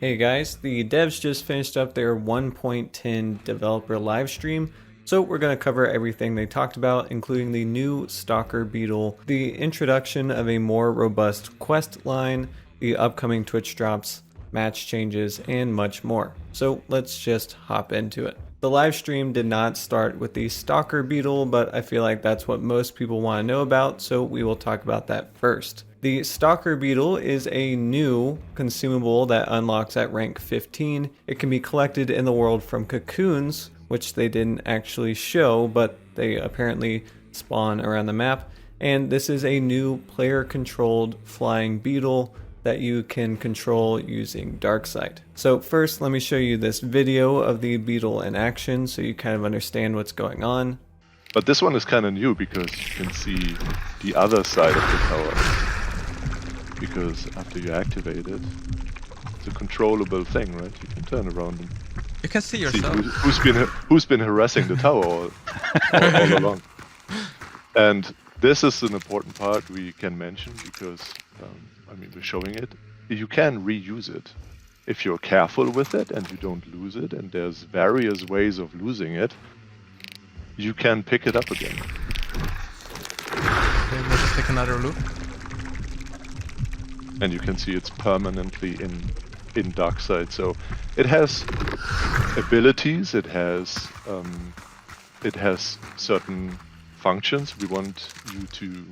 Hey guys, the devs just finished up their 1.10 developer live stream, so we're going to cover everything they talked about, including the new Stalker Beetle, the introduction of a more robust quest line, the upcoming Twitch drops, match changes, and much more. So let's just hop into it. The live stream did not start with the Stalker Beetle, but I feel like that's what most people want to know about, so we will talk about that first. The Stalker Beetle is a new consumable that unlocks at rank 15. It can be collected in the world from cocoons, which they didn't actually show, but they apparently spawn around the map. And this is a new player-controlled flying beetle that you can control using Darksight. So first, let me show you this video of the beetle in action so you kind of understand what's going on. But this one is kind of new because you can see the other side of the tower. Because after you activate it, it's a controllable thing, right? You can turn around and you can see yourself. Who's been harassing the tower all along. And this is an important part we can mention because, we're showing it. You can reuse it if you're careful with it and you don't lose it, and there's various ways of losing it. You can pick it up again. Okay, let's just take another look. And you can see it's permanently in Darksight. So it has abilities, it has certain functions we want you to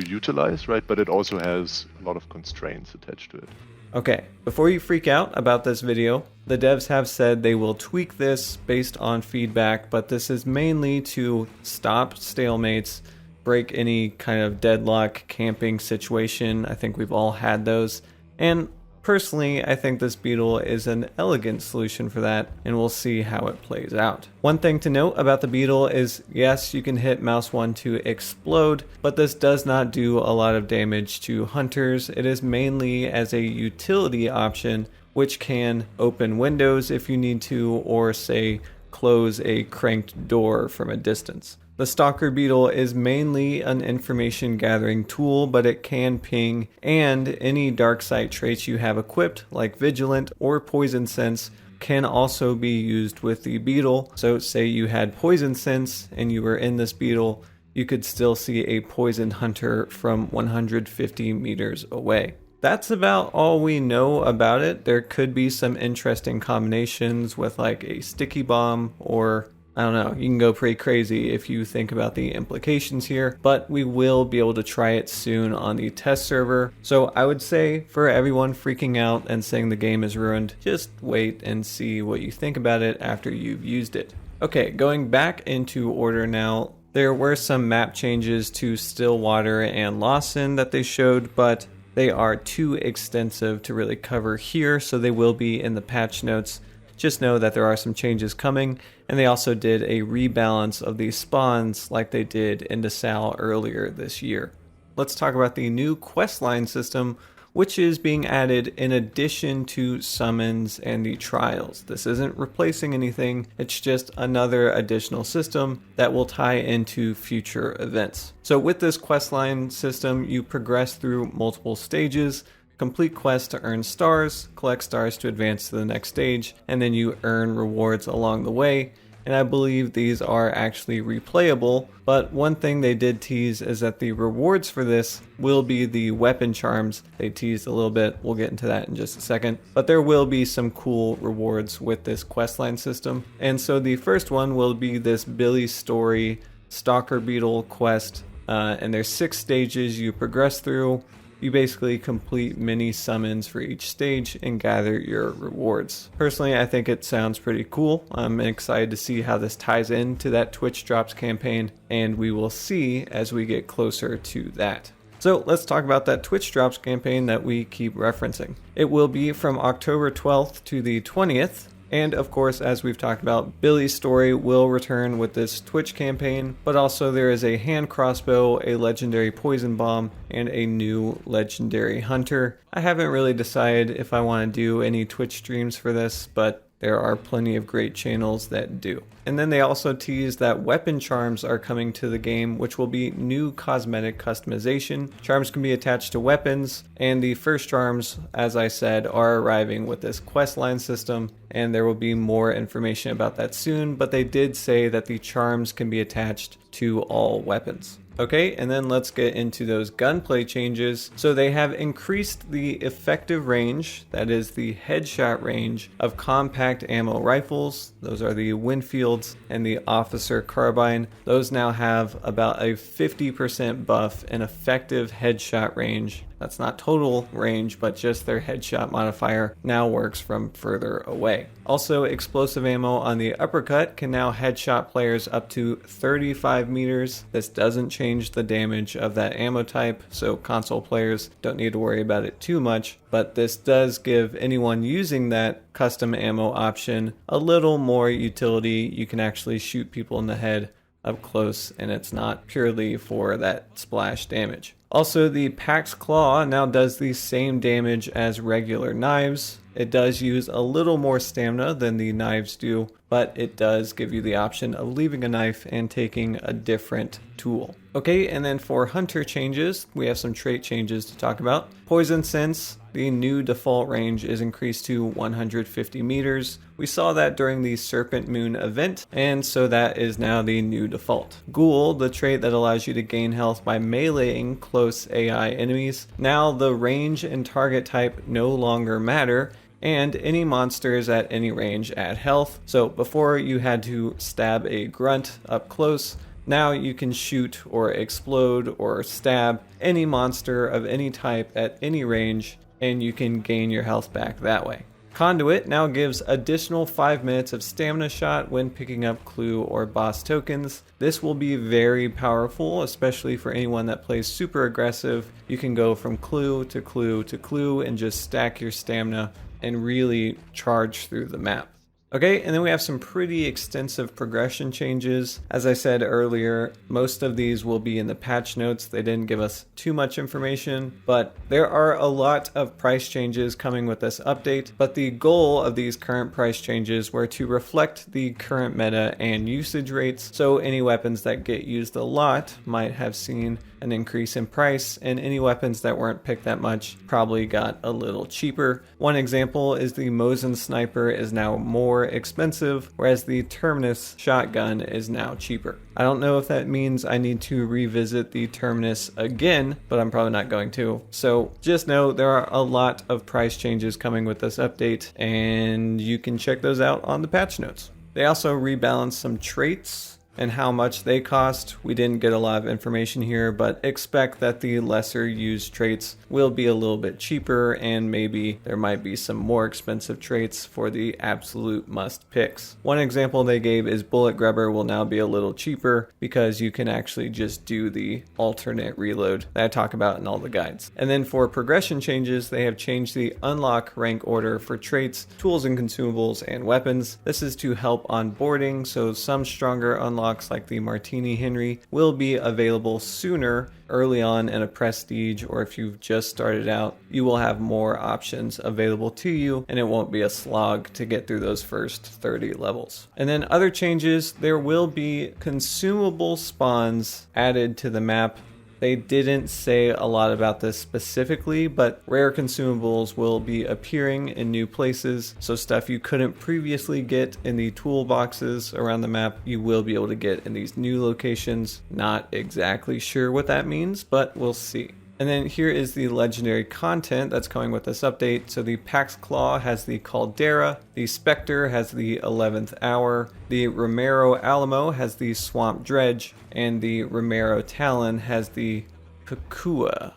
utilize, right? But it also has a lot of constraints attached to it. Okay, before you freak out about this video, the devs have said they will tweak this based on feedback, but this is mainly to stop stalemates, break any kind of deadlock camping situation. I think we've all had those. And personally, I think this beetle is an elegant solution for that, and we'll see how it plays out. One thing to note about the beetle is, yes, you can hit mouse 1 to explode, but this does not do a lot of damage to hunters. It is mainly as a utility option, which can open windows if you need to, or say, close a cranked door from a distance. The Stalker Beetle is mainly an information gathering tool, but it can ping, and any Darksight traits you have equipped, like Vigilant or Poison Sense, can also be used with the beetle. So say you had Poison Sense and you were in this beetle, you could still see a poisoned hunter from 150 meters away. That's about all we know about it. There could be some interesting combinations with like a sticky bomb, or I don't know, you can go pretty crazy if you think about the implications here, but we will be able to try it soon on the test server. So I would say for everyone freaking out and saying the game is ruined, just wait and see what you think about it after you've used it. Okay, going back into order now, there were some map changes to Stillwater and Lawson that they showed, but they are too extensive to really cover here, so they will be in the patch notes. Just know that there are some changes coming, and they also did a rebalance of these spawns like they did in DeSalle earlier this year. Let's talk about the new questline system, which is being added in addition to summons and the trials. This isn't replacing anything, it's just another additional system that will tie into future events. So with this questline system, you progress through multiple stages, complete quests to earn stars, collect stars to advance to the next stage, and then you earn rewards along the way. And I believe these are actually replayable, but one thing they did tease is that the rewards for this will be the weapon charms. They teased a little bit, we'll get into that in just a second, but there will be some cool rewards with this questline system. And so the first one will be this Billy Story Stalker Beetle quest, and there's 6 stages you progress through. You basically complete mini summons for each stage and gather your rewards. Personally, I think it sounds pretty cool. I'm excited to see how this ties into that Twitch Drops campaign, and we will see as we get closer to that. So let's talk about that Twitch Drops campaign that we keep referencing. It will be from October 12th to the 20th. And of course, as we've talked about, Billy's Story will return with this Twitch campaign, but also there is a hand crossbow, a legendary poison bomb, and a new legendary hunter. I haven't really decided if I want to do any Twitch streams for this, but there are plenty of great channels that do. And then they also teased that weapon charms are coming to the game, which will be new cosmetic customization. Charms can be attached to weapons, and the first charms, as I said, are arriving with this questline system, and there will be more information about that soon, but they did say that the charms can be attached to all weapons. Okay, and then let's get into those gunplay changes. So they have increased the effective range, that is the headshot range, of compact ammo rifles. Those are the Winfields and the Officer Carbine. Those now have about a 50% buff in effective headshot range. That's not total range, but just their headshot modifier now works from further away. Also, explosive ammo on the uppercut can now headshot players up to 35 meters. This doesn't change the damage of that ammo type, so console players don't need to worry about it too much, but this does give anyone using that custom ammo option a little more utility. You can actually shoot people in the head up close, and it's not purely for that splash damage. Also, the Pax Claw now does the same damage as regular knives. It does use a little more stamina than the knives do, but it does give you the option of leaving a knife and taking a different tool. Okay, and then for hunter changes, we have some trait changes to talk about. Poison Sense, the new default range is increased to 150 meters. We saw that during the Serpent Moon event, and so that is now the new default. Ghoul, the trait that allows you to gain health by meleeing close AI enemies. Now the range and target type no longer matter, and any monsters at any range add health. So before you had to stab a grunt up close, now you can shoot or explode or stab any monster of any type at any range, and you can gain your health back that way. Conduit now gives additional 5 minutes of stamina shot when picking up clue or boss tokens. This will be very powerful, especially for anyone that plays super aggressive. You can go from clue to clue to clue and just stack your stamina and really charge through the map. Okay, and then we have some pretty extensive progression changes. As I said earlier, most of these will be in the patch notes. They didn't give us too much information, but there are a lot of price changes coming with this update. But the goal of these current price changes were to reflect the current meta and usage rates. So any weapons that get used a lot might have seen an increase in price, and any weapons that weren't picked that much probably got a little cheaper. One example is the Mosin Sniper is now more expensive, whereas the Terminus shotgun is now cheaper. I don't know if that means I need to revisit the Terminus again, but I'm probably not going to. So just know there are a lot of price changes coming with this update, and you can check those out on the patch notes. They also rebalanced some traits and how much they cost. We didn't get a lot of information here, but expect that the lesser used traits will be a little bit cheaper, and maybe there might be some more expensive traits for the absolute must picks. One example they gave is Bullet Grubber will now be a little cheaper because you can actually just do the alternate reload that I talk about in all the guides. And then for progression changes, they have changed the unlock rank order for traits, tools and consumables, and weapons. This is to help onboarding, so some stronger unlocks like the Martini Henry will be available sooner early on in a prestige, or if you've just started out, you will have more options available to you, and it won't be a slog to get through those first 30 levels. And then other changes, there will be consumable spawns added to the map. They didn't say a lot about this specifically, but rare consumables will be appearing in new places. So stuff you couldn't previously get in the toolboxes around the map, you will be able to get in these new locations. Not exactly sure what that means, but we'll see. And then here is the legendary content that's coming with this update. So the Pax Claw has the Caldera, the Spectre has the 11th Hour, the Romero Alamo has the Swamp Dredge, and the Romero Talon has the Hokua.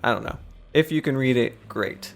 I don't know. If you can read it, great.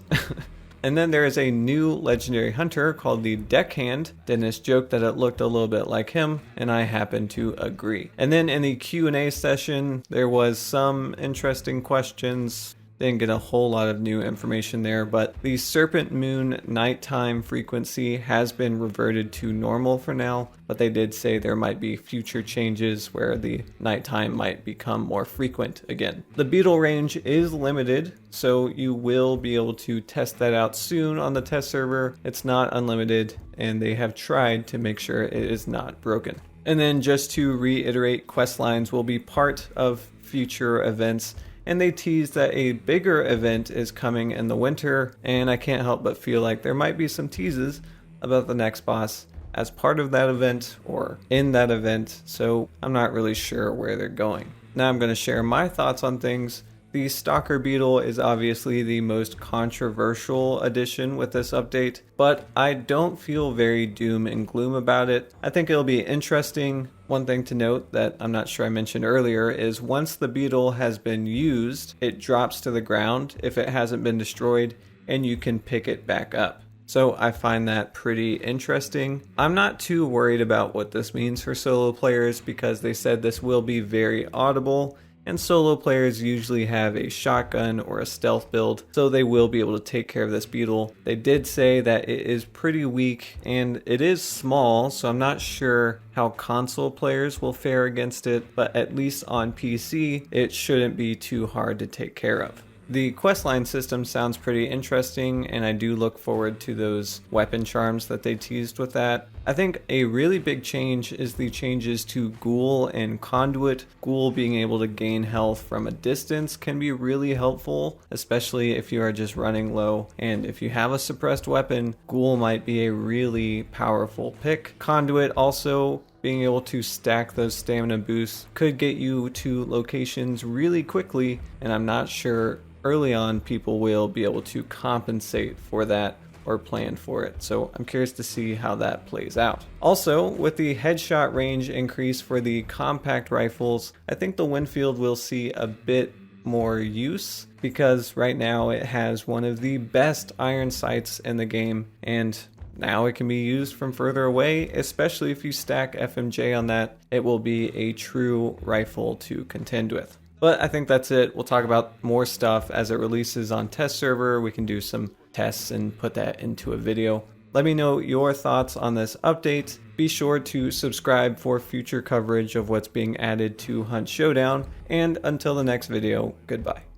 And then there is a new legendary hunter called the Deckhand. Dennis joked that it looked a little bit like him, and I happen to agree. And then in the Q&A session, there was some interesting questions. Didn't get a whole lot of new information there, but the Serpent Moon nighttime frequency has been reverted to normal for now, but they did say there might be future changes where the nighttime might become more frequent again. The Beetle range is limited, so you will be able to test that out soon on the test server. It's not unlimited, and they have tried to make sure it is not broken. And then just to reiterate, quest lines will be part of future events, and they teased that a bigger event is coming in the winter, and I can't help but feel like there might be some teases about the next boss as part of that event or in that event, so I'm not really sure where they're going. Now I'm going to share my thoughts on things. The Stalker Beetle is obviously the most controversial addition with this update, but I don't feel very doom and gloom about it. I think it'll be interesting. One thing to note that I'm not sure I mentioned earlier is once the beetle has been used, it drops to the ground if it hasn't been destroyed, and you can pick it back up. So I find that pretty interesting. I'm not too worried about what this means for solo players because they said this will be very audible, and solo players usually have a shotgun or a stealth build, so they will be able to take care of this beetle. They did say that it is pretty weak and it is small, so I'm not sure how console players will fare against it, but at least on PC, it shouldn't be too hard to take care of. The questline system sounds pretty interesting, and I do look forward to those weapon charms that they teased with that. I think a really big change is the changes to Ghoul and Conduit. Ghoul being able to gain health from a distance can be really helpful, especially if you are just running low. And if you have a suppressed weapon, Ghoul might be a really powerful pick. Conduit also being able to stack those stamina boosts could get you to locations really quickly, and I'm not sure early on people will be able to compensate for that or plan for it. So I'm curious to see how that plays out. Also, with the headshot range increase for the compact rifles, I think the Winfield will see a bit more use because right now it has one of the best iron sights in the game, and now it can be used from further away, especially if you stack FMJ on that. It will be a true rifle to contend with. But I think that's it. We'll talk about more stuff as it releases on test server. We can do some tests and put that into a video. Let me know your thoughts on this update. Be sure to subscribe for future coverage of what's being added to Hunt Showdown. And until the next video, goodbye.